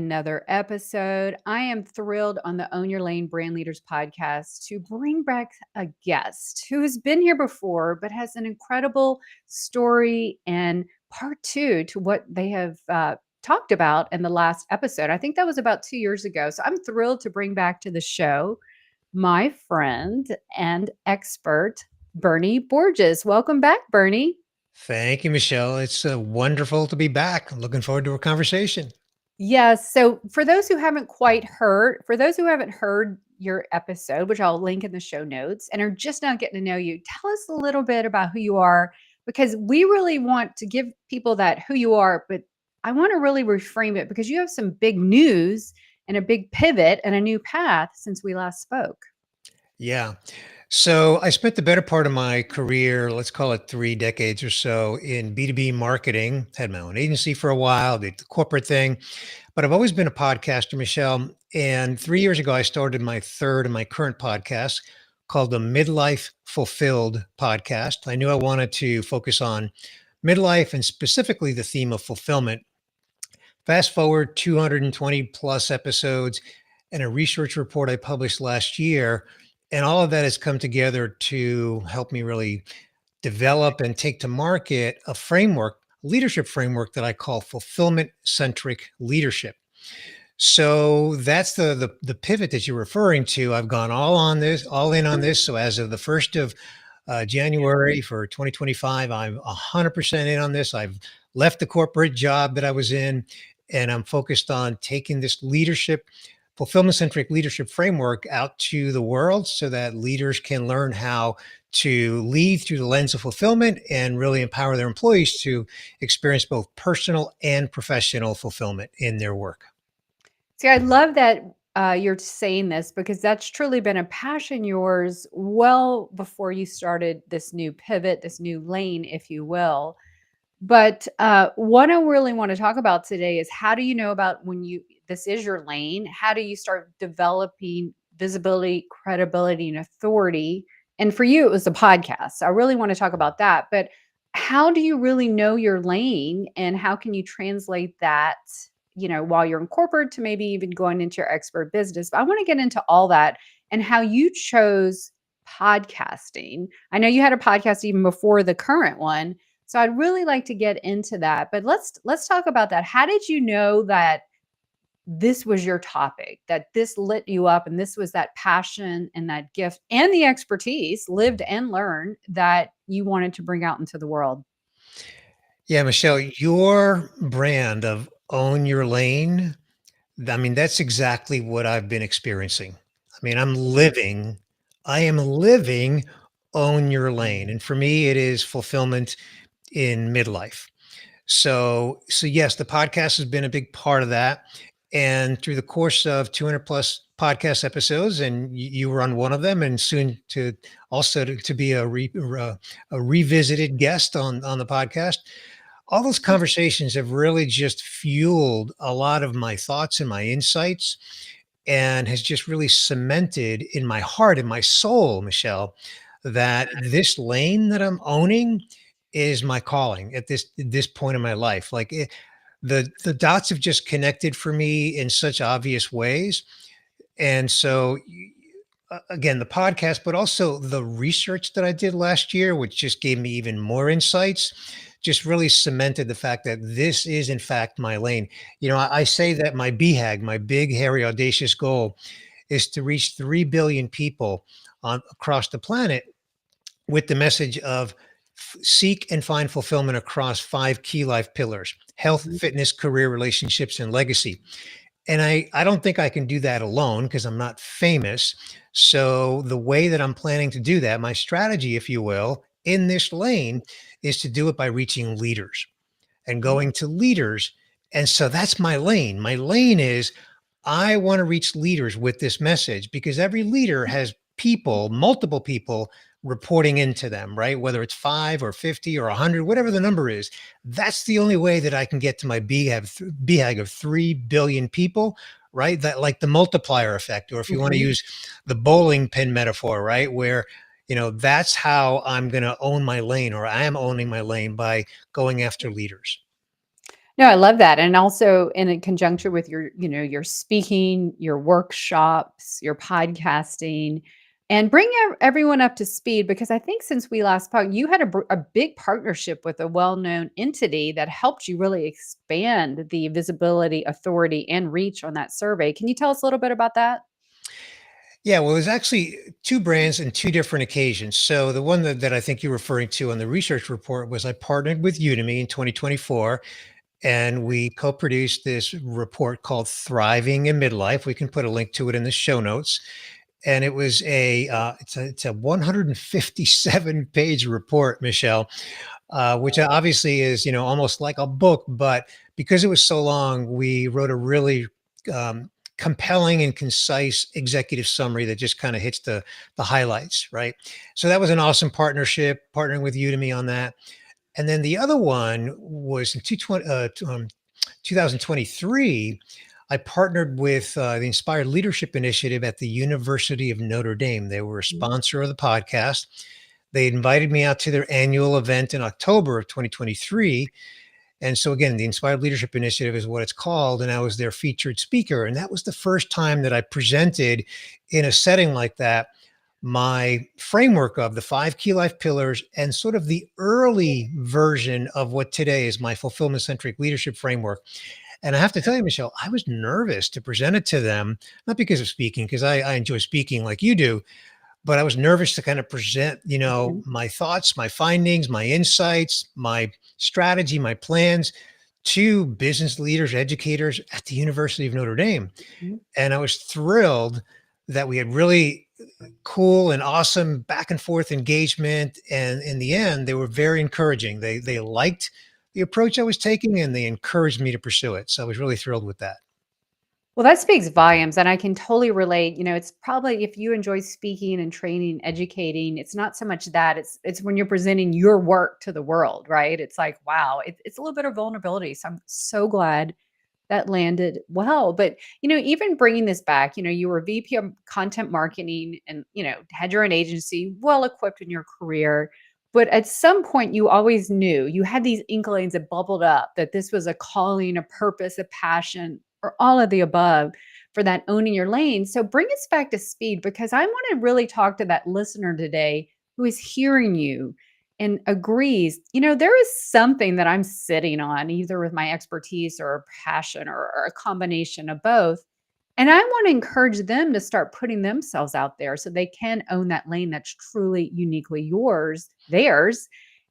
another episode. I am thrilled on the Own Your Lane Brand Leaders podcast to bring back a guest who has been here before, but has an incredible story and part two to what they have talked about in the last episode. I think that was about 2 years ago. So I'm thrilled to bring back to the show my friend and expert, Bernie Borges. Welcome back, Bernie. Thank you, Michelle. It's wonderful to be back. I'm looking forward to our conversation. Yes. So for those who haven't heard your episode, which I'll link in the show notes and are just now getting to know you, tell us a little bit about who you are because we really want to give people that who you are, but I want to really reframe it because you have some big news and a big pivot and a new path since we last spoke. Yeah. So I spent the better part of my career, let's call it 3 decades or so, in B2B marketing. Had my own agency for a while, did the corporate thing, but I've always been a podcaster, Michelle. And 3 years ago, I started my third and my current podcast called the Midlife Fulfilled podcast. I knew I wanted to focus on midlife and specifically the theme of fulfillment. Fast forward 220 plus episodes and a research report I published last year. And all of that has come together to help me really develop and take to market a framework, leadership framework that I call fulfillment centric leadership. So that's the pivot that you're referring to. I've gone all in on this. So as of the first of January for 2025, I'm 100% in on this. I've left the corporate job that I was in, and I'm focused on taking this leadership, fulfillment centric leadership framework out to the world so that leaders can learn how to lead through the lens of fulfillment and really empower their employees to experience both personal and professional fulfillment in their work. See, I love that you're saying this because that's truly been a passion yours well before you started this new pivot, this new lane, if you will. But what I really want to talk about today is how do you know about when this is your lane? How do you start developing visibility, credibility, and authority? And for you, it was a podcast. So I really want to talk about that. But how do you really know your lane and how can you translate that, while you're in corporate to maybe even going into your expert business? But I want to get into all that and how you chose podcasting. I know you had a podcast even before the current one. So I'd really like to get into that. But let's talk about that. How did you know that this was your topic, that this lit you up and this was that passion and that gift and the expertise, lived and learned, that you wanted to bring out into the world? Yeah, Michelle, your brand of own your lane, I mean, that's exactly what I've been experiencing. I mean, I am living own your lane. And for me, it is fulfillment in midlife. So yes, the podcast has been a big part of that. And through the course of 200 plus podcast episodes, and you were on one of them, and soon to also to be a revisited guest on the podcast. All those conversations have really just fueled a lot of my thoughts and my insights, and has just really cemented in my heart and my soul, Michelle, that this lane that I'm owning is my calling at this point in my life. The dots have just connected for me in such obvious ways. And so again, the podcast, but also the research that I did last year, which just gave me even more insights, just really cemented the fact that this is in fact my lane. I say that my BHAG, my big, hairy, audacious goal, is to reach 3 billion people across the planet with the message of seek and find fulfillment across 5 key life pillars: health, fitness, career, relationships, and legacy. And I don't think I can do that alone because I'm not famous. So the way that I'm planning to do that, my strategy, if you will, in this lane, is to do it by reaching leaders and going to leaders. And so that's my lane. My lane is I want to reach leaders with this message because every leader has people, multiple people reporting into them, right? Whether it's 5 or 50 or 100, whatever the number is, that's the only way that I can get to my BHAG of 3 billion people, right? That, like the multiplier effect, or if you want to Mhm. use the bowling pin metaphor, right? Where, that's how I'm going to own my lane, or I am owning my lane by going after leaders. No, I love that, and also in conjunction with your, your speaking, your workshops, your podcasting, and bring everyone up to speed because I think since we last spoke, you had a big partnership with a well-known entity that helped you really expand the visibility, authority, and reach on that survey. Can you tell us a little bit about that? Yeah, well, it was actually 2 brands and 2 different occasions. So the one that I think you're referring to on the research report was I partnered with Udemy in 2024, and we co-produced this report called Thriving in Midlife. We can put a link to it in the show notes. And it was it's a 157-page report, Michelle, which obviously is, almost like a book, but because it was so long, we wrote a really um, compelling and concise executive summary that just kind of hits the highlights, right? So that was an awesome partnership, partnering with Udemy on that. And then the other one was in 2023. I partnered with the Inspired Leadership Initiative at the University of Notre Dame. They were a Mhm. sponsor of the podcast. They invited me out to their annual event in October of 2023. And so, again, the Inspired Leadership Initiative is what it's called. And I was their featured speaker. And that was the first time that I presented in a setting like that my framework of the 5 key life pillars and sort of the early version of what today is my fulfillment centric leadership framework. And I have to tell you, Michelle, I was nervous to present it to them, not because of speaking, because I enjoy speaking like you do, but I was nervous to kind of present, Mhm. my thoughts, my findings, my insights, my strategy, my plans to business leaders, educators at the University of Notre Dame. Mhm. And I was thrilled that we had really cool and awesome back and forth engagement. And in the end, they were very encouraging. They liked the approach I was taking and they encouraged me to pursue it. So I was really thrilled with that. Well, that speaks volumes, and I can totally relate. It's probably if you enjoy speaking and training, educating, it's not so much that it's when you're presenting your work to the world, right? It's like, wow, it's a little bit of vulnerability. So I'm so glad that landed well. But even bringing this back, you were VP of content marketing, and had your own agency, well equipped in your career. But at some point, you always knew you had these inklings that bubbled up that this was a calling, a purpose, a passion, or all of the above for that owning your lane. So bring us back to speed because I want to really talk to that listener today who is hearing you and agrees, there is something that I'm sitting on, either with my expertise or passion or a combination of both. And I want to encourage them to start putting themselves out there so they can own that lane that's truly uniquely yours, theirs.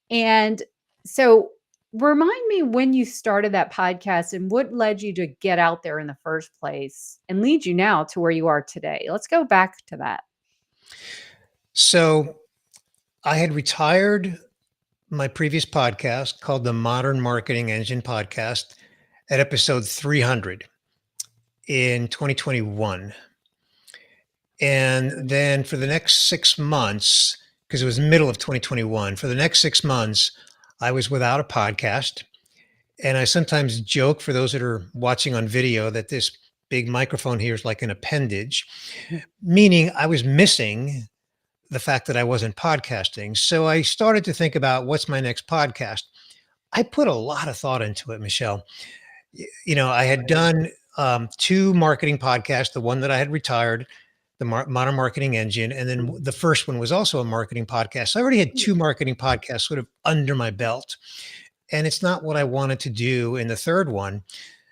And so remind me when you started that podcast and what led you to get out there in the first place and lead you now to where you are today. Let's go back to that. So I had retired my previous podcast called the Modern Marketing Engine Podcast at episode 300 in 2021. And then for the next 6 months, because it was middle of 2021, for the next 6 months, I was without a podcast. And I sometimes joke for those that are watching on video that this big microphone here is like an appendage, meaning I was missing the fact that I wasn't podcasting. So I started to think about what's my next podcast. I put a lot of thought into it, Michelle. I had done 2 marketing podcasts, the one that I had retired, the Modern Marketing Engine, and then the first one was also a marketing podcast. So I already had 2 marketing podcasts sort of under my belt. And it's not what I wanted to do in the third one.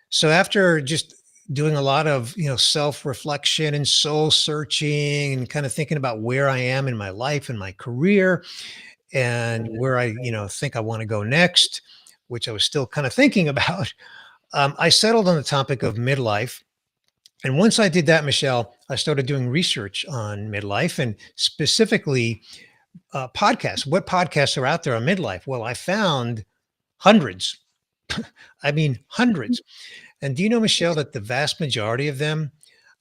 So after just doing a lot of, self-reflection and soul searching and kind of thinking about where I am in my life and my career and where I, think I want to go next, which I was still kind of thinking about, I settled on the topic of midlife. And once I did that, Michelle, I started doing research on midlife and specifically podcasts. What podcasts are out there on midlife? Well, I found hundreds. I mean, hundreds. And do you know, Michelle, that the vast majority of them,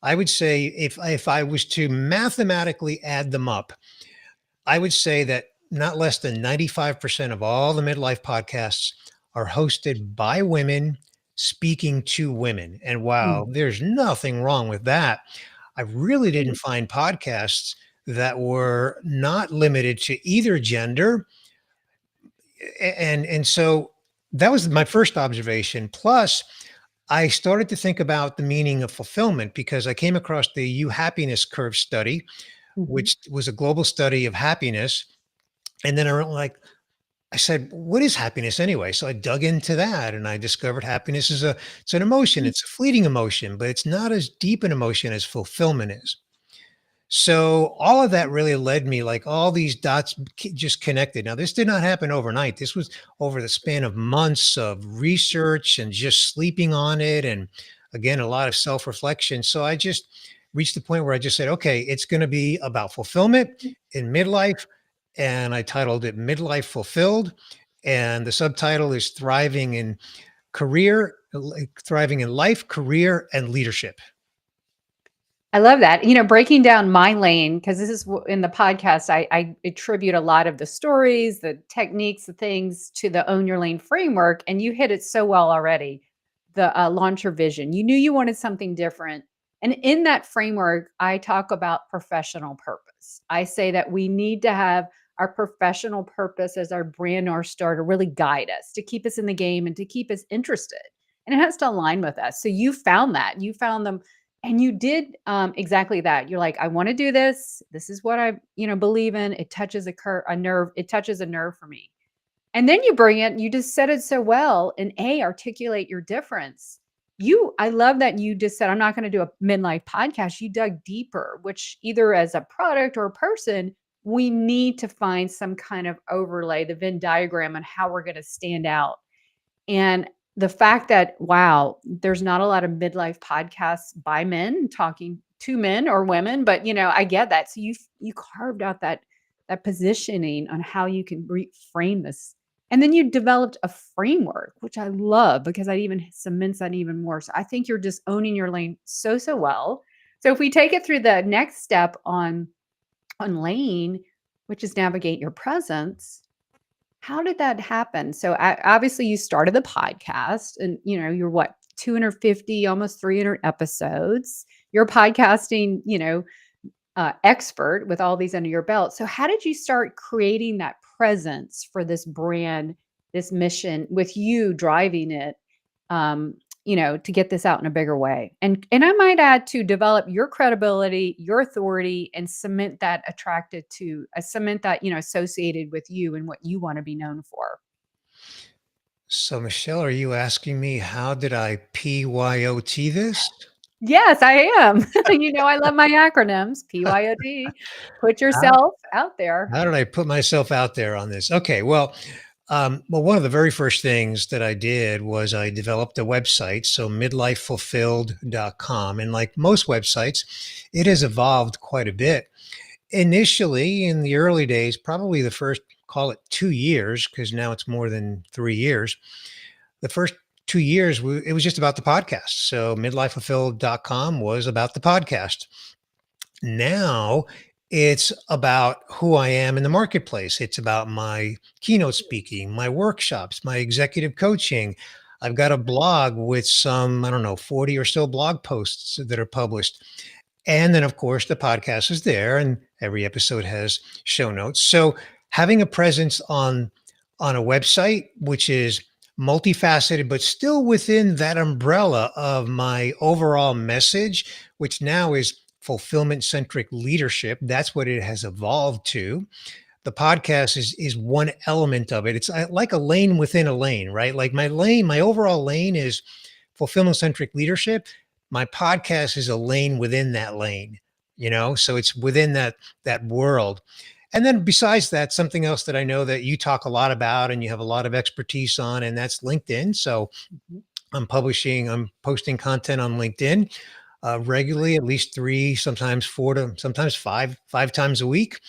I would say, if I was to mathematically add them up, I would say that not less than 95% of all the midlife podcasts are hosted by women speaking to women. And Mm. wow, there's nothing wrong with that. I really didn't find podcasts that were not limited to either gender. And so that was my first observation. Plus, I started to think about the meaning of fulfillment because I came across the You Happiness Curve study, Mhm. which was a global study of happiness. And then I said, what is happiness anyway? So I dug into that and I discovered happiness is it's an emotion. Mm. It's a fleeting emotion, but it's not as deep an emotion as fulfillment is. So all of that really led me like all these dots just connected. Now, this did not happen overnight. This was over the span of months of research and just sleeping on it. And again, a lot of self reflection. So I just reached the point where I just said, okay, it's going to be about fulfillment in midlife. And I titled it Midlife Fulfilled. And the subtitle is Thriving in Life, Career, and Leadership. I love that. Breaking down my lane, because this is in the podcast, I attribute a lot of the stories, the techniques, the things to the Own Your Lane framework. And you hit it so well already. The launch your vision. You knew you wanted something different. And in that framework, I talk about professional purpose. I say that we need to have our professional purpose as our brand North Star to really guide us, to keep us in the game and to keep us interested. And it has to align with us. So you found that. You found them and you did, exactly that. You're like, "I wanna do this. This is what I, believe in. It touches a nerve. It touches a nerve for me." And then you just said it so well and articulate your difference. I love that you just said, "I'm not gonna do a midlife podcast." You dug deeper, which either as a product or a person, we need to find some kind of overlay, the Venn diagram on how we're gonna stand out. And the fact that, wow, there's not a lot of midlife podcasts by men talking to men or women, but I get that. So you carved out that positioning on how you can reframe this. And then you developed a framework, which I love because that even cements that even more. So I think you're just owning your lane so, so well. So if we take it through the next step on lane, which is navigate your presence, how did that happen? So, obviously, you started the podcast and, you're what, 250, almost 300 episodes. You're a podcasting, expert with all these under your belt. So, how did you start creating that presence for this brand, this mission with you driving it? To get this out in a bigger way. And I might add to develop your credibility, your authority, and cement that, associated with you and what you want to be known for. So, Michelle, are you asking me how did I PYOT this? Yes, I am. I love my acronyms. PYOD. Put How, yourself out there. how did I put myself out there on this? Okay, well, one of the very first things that I did was I developed a website, so midlifefulfilled.com. And like most websites, it has evolved quite a bit. Initially, in the early days, probably the first, call it 2 years, because now it's more than 3 years. The first 2 years, it was just about the podcast. So midlifefulfilled.com was about the podcast. Now it's about who I am in the marketplace. It's about my keynote speaking, my workshops, my executive coaching. I've got a blog with some, I don't know, 40 or so blog posts that are published. And then, of course, the podcast is there, and every episode has show notes. So having a presence on a website, which is multifaceted, but still within that umbrella of my overall message, which now is fulfillment centric leadership. That's what it has evolved to. The podcast is one element of it. It's like a lane within a lane, right? Like my overall lane is fulfillment centric leadership. My podcast is a lane within that lane, so it's within that world. And then besides that, something else that I know that you talk a lot about and you have a lot of expertise on, and that's LinkedIn. So Mhm. I'm posting content on LinkedIn regularly, at least three, sometimes four to sometimes five times a week,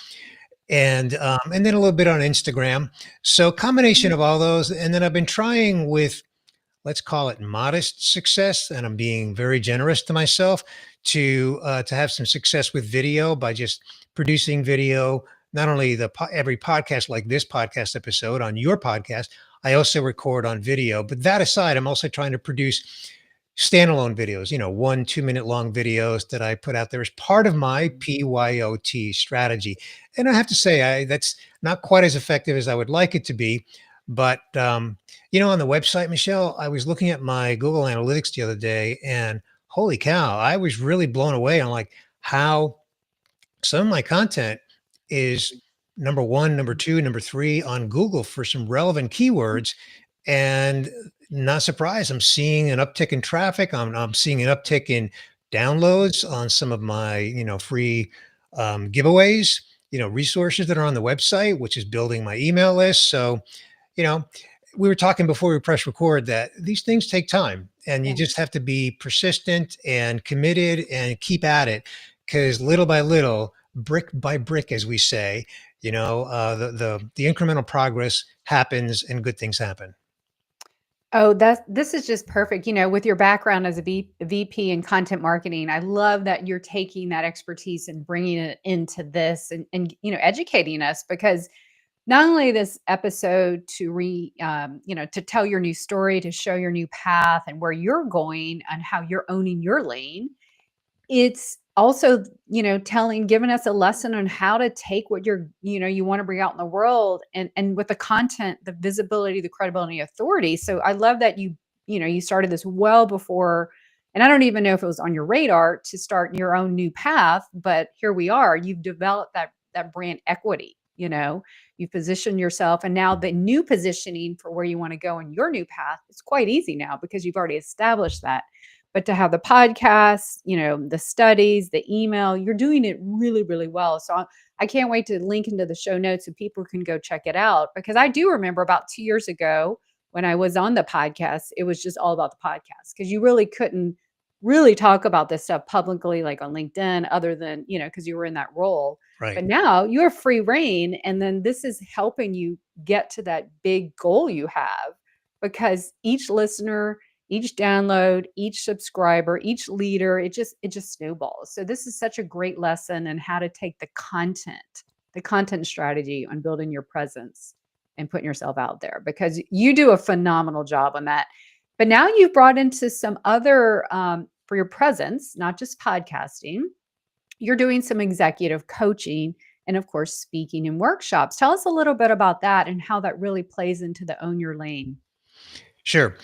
and then a little bit on Instagram. So combination of all those, and then I've been trying with, let's call it modest success, and I'm being very generous to myself to have some success with video by just producing video. Not only every podcast like this podcast episode on your podcast, I also record on video. But that aside, I'm also trying to produce standalone videos, 1 2 minute long videos that I put out there as part of my PYOT strategy. And I have to say, that's not quite as effective as I would like it to be. But, on the website, Michelle, I was looking at my Google Analytics the other day, and holy cow, I was really blown away on like how some of my content is number one, number two, number three on Google for some relevant keywords. And not surprised, I'm seeing an uptick in traffic. I'm seeing an uptick in downloads on some of my, free giveaways, resources that are on the website, which is building my email list. So, you know, we were talking before we press record that these things take time and you Yeah. just have to be persistent and committed and keep at it because little by little, brick by brick, as we say, the incremental progress happens and good things happen. Oh, this is just perfect. With your background as a VP in content marketing, I love that you're taking that expertise and bringing it into this and educating us because not only this episode to to tell your new story, to show your new path and where you're going and how you're owning your lane, it's also, giving us a lesson on how to take what you wanna bring out in the world and with the content, the visibility, the credibility, authority. So I love that you started this well before, and I don't even know if it was on your radar to start your own new path, but here we are. You've developed that brand equity, you've positioned yourself, and now the new positioning for where you wanna go in your new path, it's quite easy now because you've already established that. But to have the podcast, the studies, the email, you're doing it really, really well. So I can't wait to link into the show notes so people can go check it out. Because I do remember about 2 years ago when I was on the podcast, it was just all about the podcast because you really couldn't really talk about this stuff publicly, like on LinkedIn, other than, because you were in that role. But Right. now you have free reign. And then this is helping you get to that big goal you have because each listener, each download, each subscriber, each leader, it just snowballs. So this is such a great lesson in how to take the content strategy on building your presence and putting yourself out there because you do a phenomenal job on that. But now you've brought into some other for your presence, not just podcasting. You're doing some executive coaching and of course speaking and workshops. Tell us a little bit about that and how that really plays into the own your lane. Sure.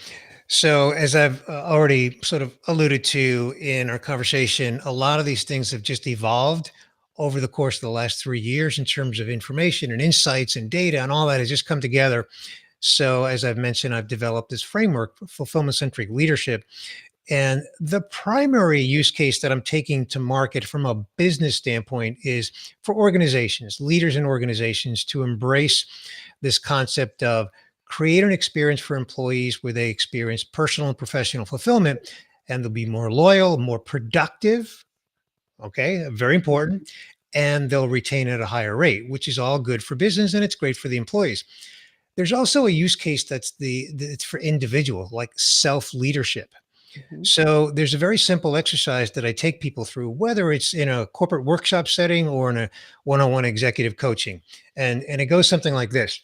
So, as I've already sort of alluded to in our conversation, a lot of these things have just evolved over the course of the last 3 years in terms of information and insights and data, and all that has just come together. So, as I've mentioned, I've developed this framework for fulfillment centric leadership. And the primary use case that I'm taking to market from a business standpoint is for organizations, leaders in organizations to embrace this concept of create an experience for employees where they experience personal and professional fulfillment and they'll be more loyal, more productive. Okay, very important. And they'll retain at a higher rate, which is all good for business and it's great for the employees. There's also a use case it's for individual, like self leadership. Mhm. So there's a very simple exercise that I take people through, whether it's in a corporate workshop setting or in a one-on-one executive coaching. And it goes something like this.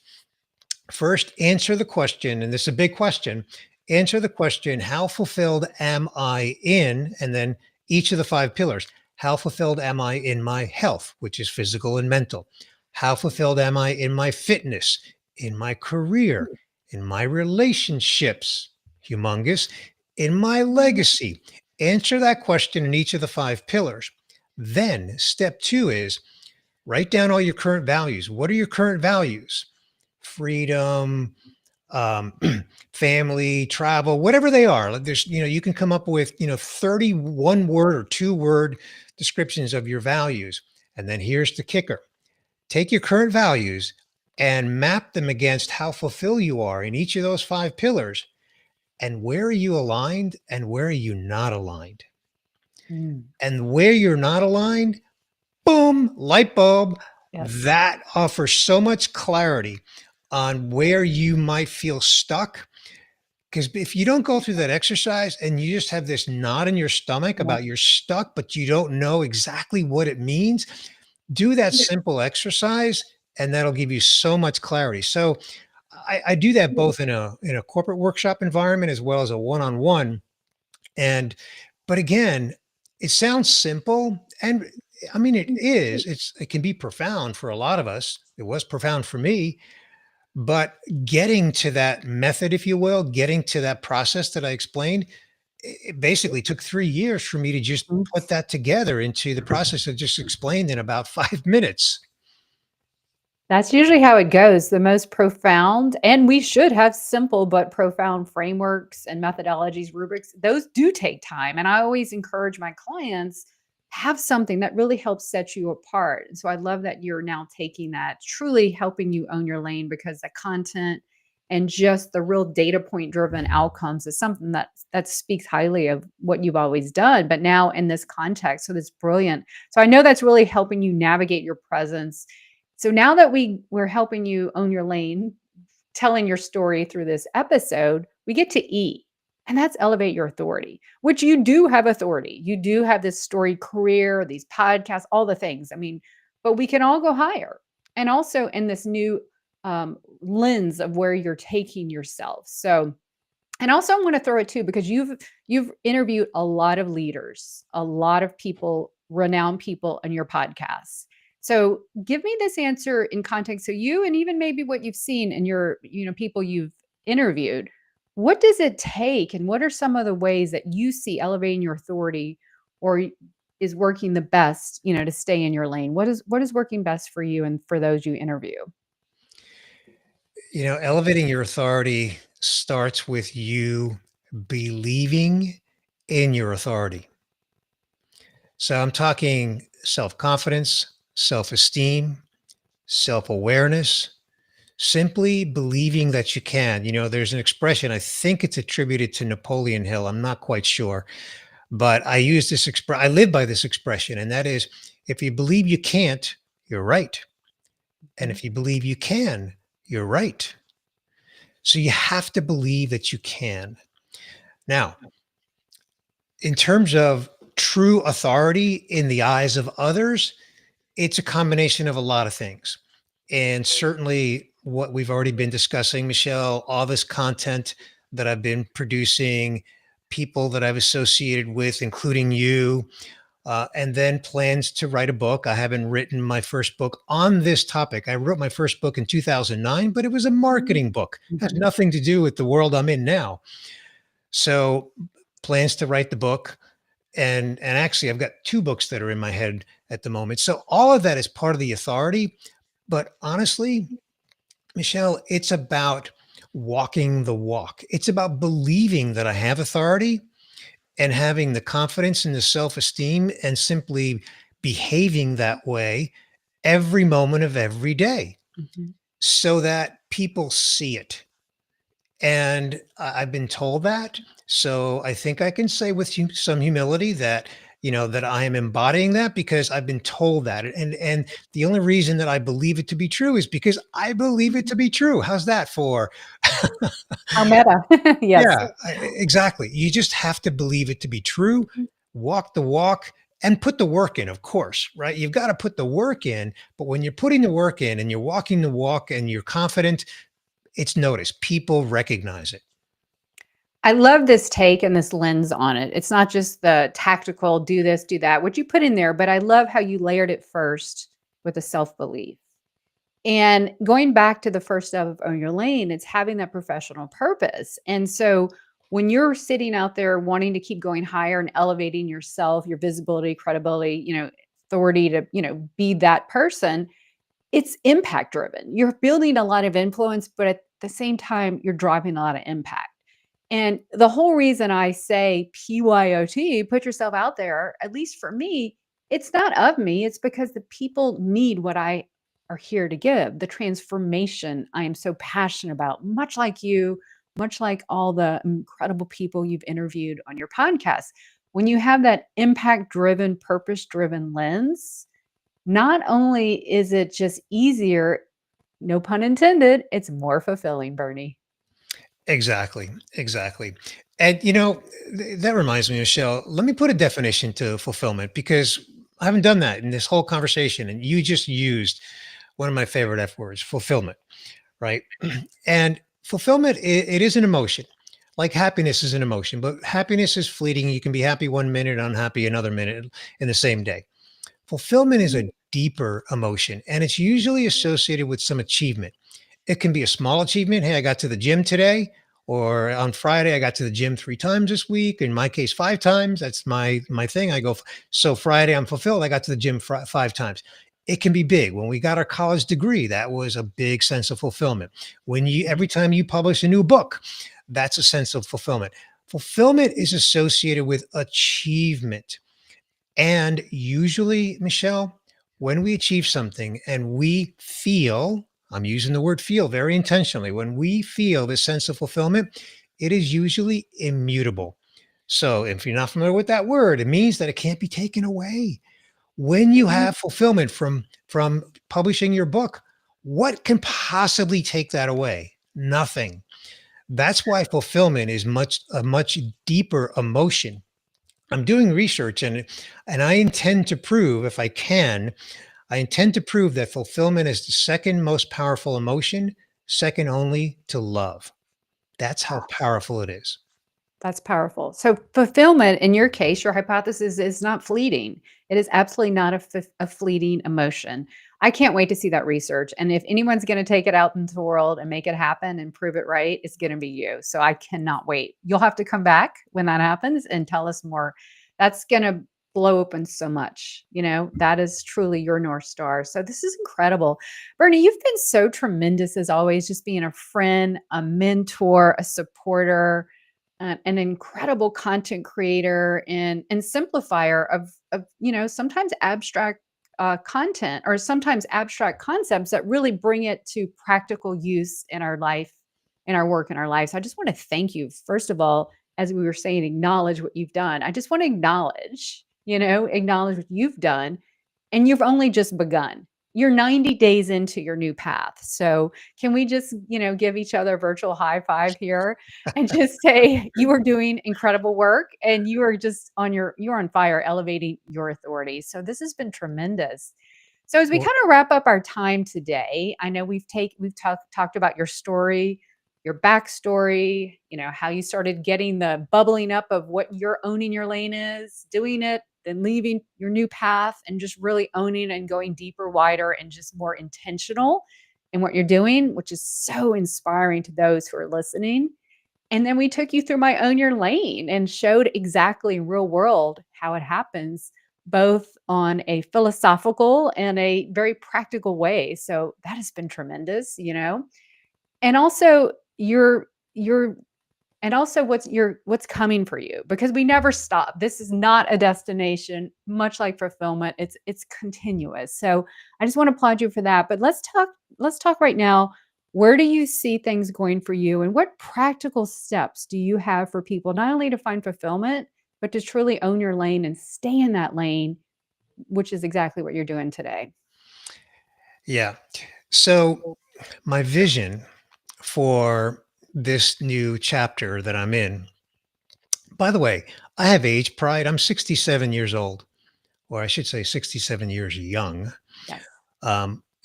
First, answer the question, and this is a big question. Answer the question, how fulfilled am I in? And then each of the five pillars. How fulfilled am I in my health, which is physical and mental? How fulfilled am I in my fitness, in my career, in my relationships? Humongous. In my legacy. Answer that question in each of the five pillars. Then, step two is write down all your current values. What are your current values? Freedom, um, family, travel, whatever they are. Like there's, you can come up with, 31 word or 2 word descriptions of your values. And then here's the kicker. Take your current values and map them against how fulfilled you are in each of those five pillars. And where are you aligned and where are you not aligned? Mm. And where you're not aligned, boom, light bulb. Yes. That offers so much clarity on where you might feel stuck. Because if you don't go through that exercise and you just have this knot in your stomach Yeah. about you're stuck, but you don't know exactly what it means, do that simple exercise and that'll give you so much clarity. So I do that both in a corporate workshop environment as well as a one-on-one. And but again, it sounds simple, and I mean it is. It can be profound for a lot of us. It was profound for me, But getting to that method, if you will, getting to that process that I explained, it basically took 3 years for me to just Mm. put that together into the process I just explained in about 5 minutes. That's usually how it goes. The most profound, and we should have simple but profound frameworks and methodologies, rubrics. Those do take time. And I always encourage my clients have something that really helps set you apart. And so I love that you're now taking that, truly helping you own your lane because the content and just the real data point driven outcomes is something that speaks highly of what you've always done, but now in this context. So that's brilliant. So I know that's really helping you navigate your presence. So now that we're helping you own your lane, telling your story through this episode, we get to E, and that's elevate your authority, which you do have authority. You do have this story career, these podcasts, all the things. I mean, but we can all go higher. And also in this new lens of where you're taking yourself. So, and also I'm going to throw it too because you've interviewed a lot of leaders, a lot of people, renowned people on your podcasts. So give me this answer in context. So you and even maybe what you've seen in your, people you've interviewed, what does it take and what are some of the ways that you see elevating your authority or is working the best, to stay in your lane? What is working best for you and for those you interview? Elevating your authority starts with you believing in your authority. So I'm talking self-confidence, self-esteem, self-awareness, simply believing that you can. There's an expression, I think it's attributed to Napoleon Hill. I'm not quite sure, but I live by this expression, and that is if you believe you can't, you're right. And Mhm. if you believe you can, you're right. So you have to believe that you can. Now, in terms of true authority in the eyes of others, it's a combination of a lot of things. And certainly what we've already been discussing, Michelle, all this content that I've been producing, people that I've associated with, including you, and then plans to write a book. I haven't written my first book on this topic. I wrote my first book in 2009, but it was a marketing book. It has Mhm. nothing to do with the world I'm in now. So plans to write the book, and actually I've got 2 books that are in my head at the moment. So all of that is part of the authority, but honestly, Michelle, it's about walking the walk. It's about believing that I have authority and having the confidence and the self-esteem and simply behaving that way every moment of every day Mhm. so that people see it. And I've been told that. So I think I can say with some humility that, that I am embodying that because I've been told that. And the only reason that I believe it to be true is because I believe it to be true. How's that for? How meta. Yes. Yeah, exactly. You just have to believe it to be true, walk the walk, and put the work in, of course, right? You've got to put the work in. But when you're putting the work in and you're walking the walk and you're confident, it's noticed. People recognize it. I love this take and this lens on it. It's not just the tactical do this, do that, which you put in there, but I love how you layered it first with a self-belief. And going back to the first step of own your lane, it's having that professional purpose. And so when you're sitting out there wanting to keep going higher and elevating yourself, your visibility, credibility, authority to, be that person, it's impact driven. You're building a lot of influence, but at the same time, you're driving a lot of impact. And the whole reason I say PYOT, put yourself out there, at least for me, it's not of me. It's because the people need what I are here to give, the transformation I am so passionate about, much like you, much like all the incredible people you've interviewed on your podcast. When you have that impact driven, purpose driven lens, not only is it just easier, no pun intended, it's more fulfilling, Bernie. Exactly, exactly. And that reminds me, Michelle, let me put a definition to fulfillment because I haven't done that in this whole conversation. And you just used one of my favorite F words, fulfillment, right? And fulfillment, it is an emotion. Like happiness is an emotion, but happiness is fleeting. You can be happy 1 minute, unhappy another minute in the same day. Fulfillment is a deeper emotion, and it's usually associated with some achievement. It can be a small achievement. Hey, I got to the gym today, or on Friday I got to the gym 3 times this week. In my case, 5 times. That's my thing. So Friday I'm fulfilled. I got to the gym 5 times. It can be big. When we got our college degree, that was a big sense of fulfillment. When you every time you publish a new book, that's a sense of fulfillment. Fulfillment is associated with achievement. And usually, Michelle, when we achieve something and we feel, I'm using the word feel very intentionally, when we feel this sense of fulfillment, it is usually immutable. So if you're not familiar with that word, it means that it can't be taken away. When you Mhm. have fulfillment from publishing your book, what can possibly take that away? Nothing. That's why fulfillment is a much deeper emotion. I'm doing research and I intend to prove, if I can, I intend to prove that fulfillment is the second most powerful emotion, second only to love. That's how powerful it is. That's powerful. So fulfillment, in your case, your hypothesis is not fleeting. It is absolutely not a fleeting emotion. I can't wait to see that research. And if anyone's going to take it out into the world and make it happen and prove it right, it's going to be you. So I cannot wait. You'll have to come back when that happens and tell us more. That's going to blow open so much. That is truly your North Star. So this is incredible. Bernie, you've been so tremendous as always, just being a friend, a mentor, a supporter, an incredible content creator and simplifier of sometimes abstract content or sometimes abstract concepts that really bring it to practical use in our life, in our work, in our lives. I just want to thank you, first of all, as we were saying, acknowledge what you've done. I just want to acknowledge what you've done, and you've only just begun. You're 90 days into your new path. So can we just, give each other a virtual high five here and just say you are doing incredible work and you're on fire elevating your authority. So this has been tremendous. So as we Well, kind of wrap up our time today, I know we've talked about your story, your backstory, how you started getting the bubbling up of what your owning your lane is, doing it, then leaving your new path and just really owning and going deeper, wider, and just more intentional in what you're doing, which is so inspiring to those who are listening. And then we took you through my own your lane and showed exactly real world how it happens, both on a philosophical and a very practical way. So that has been tremendous. And also your and also what's coming for you, because we never stop. This is not a destination, much like fulfillment. It's continuous. So I just want to applaud you for that. But let's talk right now. Where do you see things going for you, and what practical steps do you have for people not only to find fulfillment, but to truly own your lane and stay in that lane, which is exactly what you're doing today? yeah. So my vision for this new chapter that I'm in, by the way, I have age pride. I'm 67 years old, or I should say 67 years young. Yes.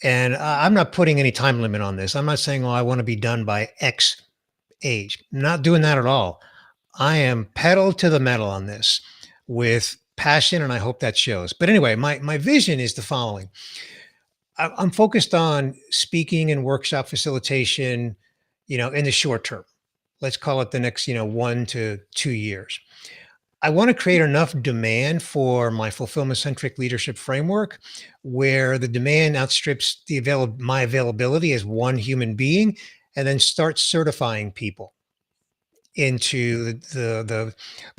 And I'm not putting any time limit on this. I'm not saying, oh, I want to be done by X age. Not doing that at all. I am pedal to the metal on this with passion, and I hope that shows. But anyway, my vision is the following. I'm focused on speaking and workshop facilitation, in the short term. Let's call it the next, 1 to 2 years. I want to create enough demand for my fulfillment centric leadership framework where the demand outstrips my availability as one human being, and then start certifying people into the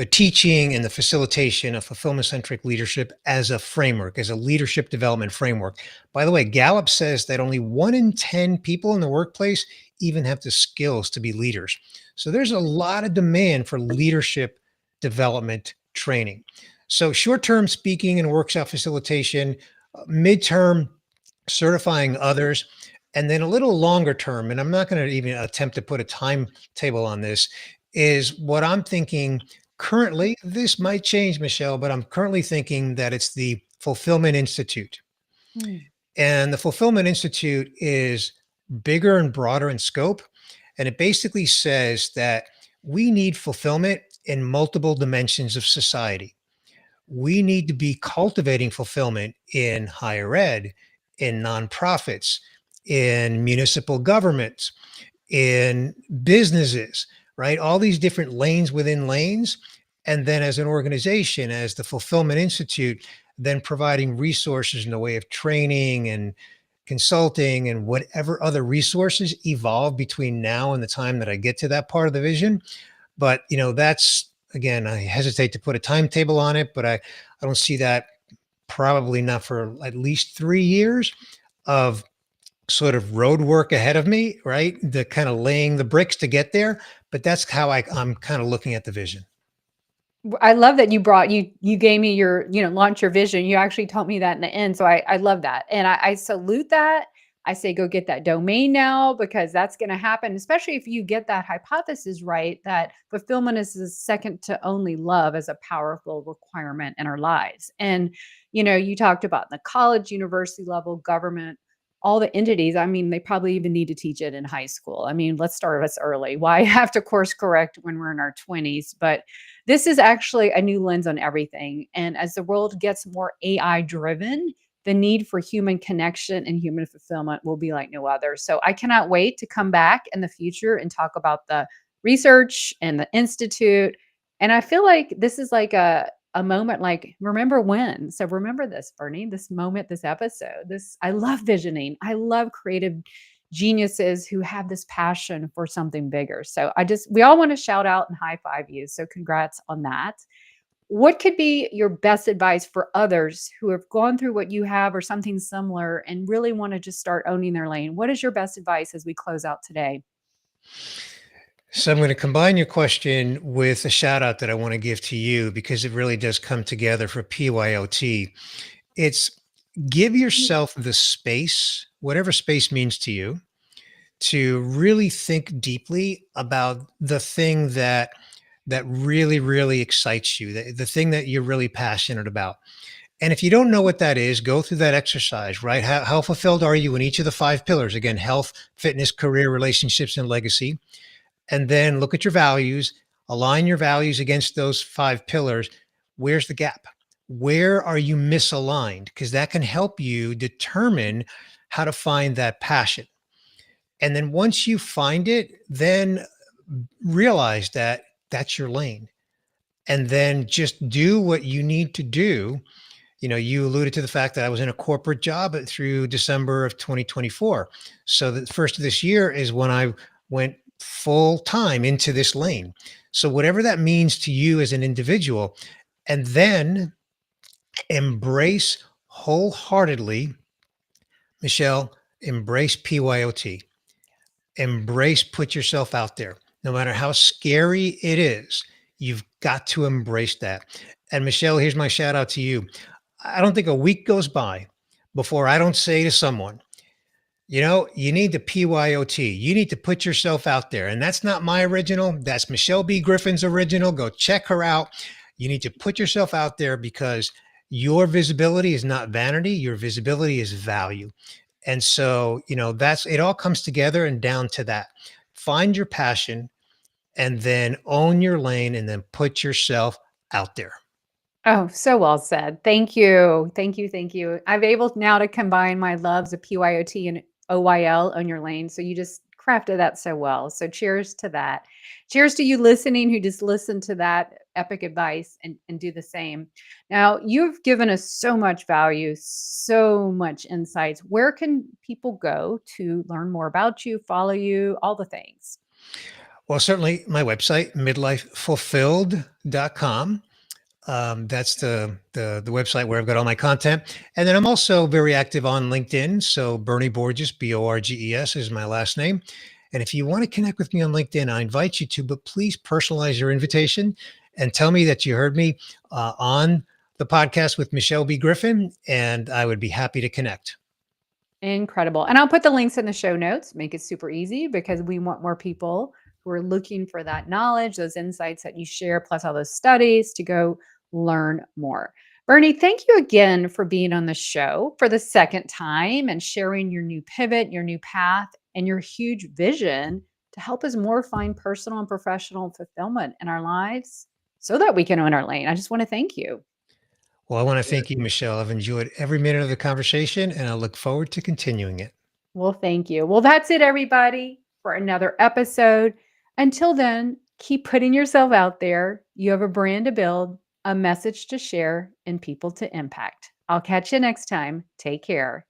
teaching and the facilitation of fulfillment centric leadership as a framework, as a leadership development framework. By the way, Gallup says that only 1 in 10 people in the workplace even have the skills to be leaders. So there's a lot of demand for leadership development training. So short-term speaking and workshop facilitation, midterm certifying others, and then a little longer term, and I'm not going to even attempt to put a timetable on this, is what I'm thinking currently. This might change, Michelle, but I'm currently thinking that it's the Fulfillment Institute. Mm. And the Fulfillment Institute is bigger and broader in scope. And it basically says that we need fulfillment in multiple dimensions of society. We need to be cultivating fulfillment in higher ed, in nonprofits, in municipal governments, in businesses, right? All these different lanes within lanes. And then as an organization, as the Fulfillment Institute, then providing resources in the way of training and consulting and whatever other resources evolve between now and the time that I get to that part of the vision. But that's, again, I hesitate to put a timetable on it, but I don't see that probably not for at least 3 years of sort of road work ahead of me, right? The kind of laying the bricks to get there. But that's how I'm kind of looking at the vision. I love that you gave me your, launch your vision. You actually told me that in the end. So I love that. And I salute that. I say go get that domain now because that's going to happen, especially if you get that hypothesis right that fulfillment is the second to only love as a powerful requirement in our lives. And, you talked about the college, university level, government, all the entities. I mean, they probably even need to teach it in high school. I mean, let's start us early. Why have to course correct when we're in our 20s? But this is actually a new lens on everything. And as the world gets more AI driven, the need for human connection and human fulfillment will be like no other. So I cannot wait to come back in the future and talk about the research and the institute. And I feel like this is like a moment like remember when. So remember this, Bernie, this moment, this episode. This I love visioning. I love creative geniuses who have this passion for something bigger. So we all want to shout out and high five you. So congrats on that. What could be your best advice for others who have gone through what you have or something similar and really want to just start owning their lane? What is your best advice as we close out today? So I'm going to combine your question with a shout out that I want to give to you because it really does come together for PYOT. It's give yourself the space, whatever space means to you, to really think deeply about the thing that really, really excites you, the thing that you're really passionate about. And if you don't know what that is, go through that exercise, right? How fulfilled are you in each of the 5 pillars? Again, health, fitness, career, relationships, and legacy. And then look at your values, align your values against those 5 pillars. Where's the gap? Where are you misaligned? Because that can help you determine how to find that passion. And then once you find it, then realize that that's your lane. And then just do what you need to do. You alluded to the fact that I was in a corporate job through December of 2024. So the first of this year is when I went full time into this lane. So whatever that means to you as an individual, and then embrace wholeheartedly, Michelle, embrace PYOT. Embrace, put yourself out there. No matter how scary it is, you've got to embrace that. And Michelle, here's my shout out to you. I don't think a week goes by before I don't say to someone, you need to PYOT. You need to put yourself out there. And that's not my original. That's Michelle B. Griffin's original. Go check her out. You need to put yourself out there because your visibility is not vanity. Your visibility is value. And so, that's it all comes together and down to that. Find your passion and then own your lane and then put yourself out there. Oh, so well said. Thank you. Thank you. Thank you. I'm able now to combine my loves of PYOT and OYL on your lane. So you just crafted that so well. So cheers to that. Cheers to you listening who just listened to that epic advice and do the same. Now, you've given us so much value, so much insights. Where can people go to learn more about you, follow you, all the things? Well, certainly my website, midlifefulfilled.com. That's the website where I've got all my content. And then I'm also very active on LinkedIn. So Bernie Borges, Borges is my last name. And if you want to connect with me on LinkedIn, I invite you to, but please personalize your invitation and tell me that you heard me on the podcast with Michelle B. Griffin, and I would be happy to connect. Incredible. And I'll put the links in the show notes, make it super easy because we want more people who are looking for that knowledge, those insights that you share, plus all those studies to go learn more. Bernie, thank you again for being on the show for the second time and sharing your new pivot, your new path, and your huge vision to help us more find personal and professional fulfillment in our lives so that we can own our lane. I just want to thank you. Well, I want to thank you, Michelle. I've enjoyed every minute of the conversation, and I look forward to continuing it. Well, thank you. Well, that's it, everybody, for another episode. Until then, keep putting yourself out there. You have a brand to build, a message to share, and people to impact. I'll catch you next time. Take care.